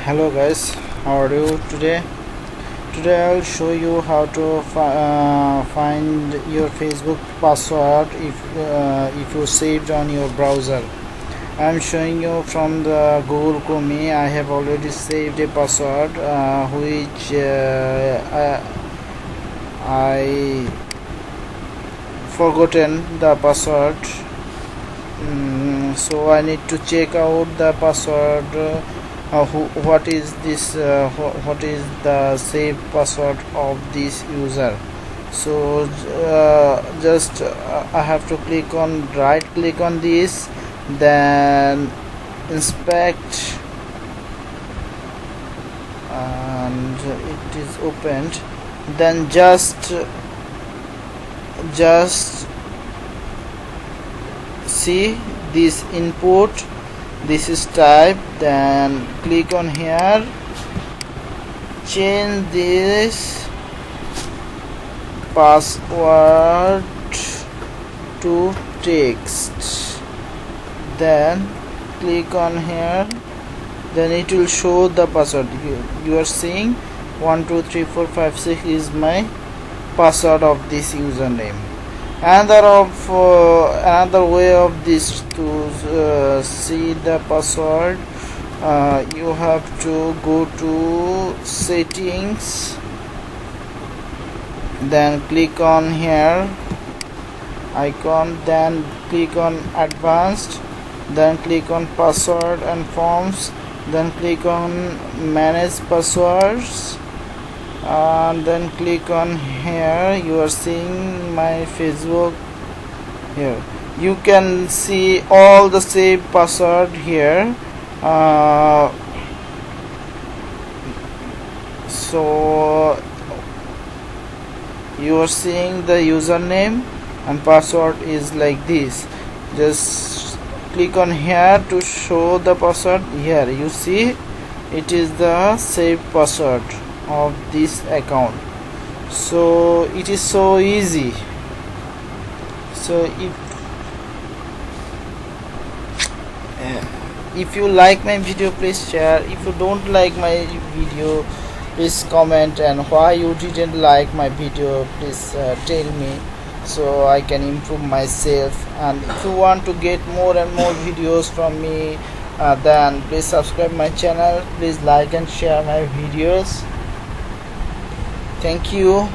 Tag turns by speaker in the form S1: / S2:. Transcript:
S1: Hello guys, how are you today? Today I'll show you how to find your Facebook password if you saved on your browser. I'm showing you from the Google Chrome. I have already saved a password which I forgotten the password. So I need to check out the password. What is this? What is the saved password of this user? So just I have to right click on this, then inspect, and it is opened. Then just see this input, this is type, then click on here, change this password to text, then click on here, then it will show the password. You are seeing 12345 is my password of this username. Another way of this to see the password, you have to go to settings, then click on here icon, then click on advanced, then click on password and forms, then click on manage passwords, and then click on here. You are seeing my Facebook here. You can see all the saved password here. So you are seeing the username and password is like this. Just click on here to show the password. Here you see it is the saved password of this account. So it is so easy. So if you like my video, please share. If you don't like my video, please comment, and why you didn't like my video, please tell me, so I can improve myself. And if you want to get more and more videos from me, then please subscribe my channel, please like and share my videos. Thank you.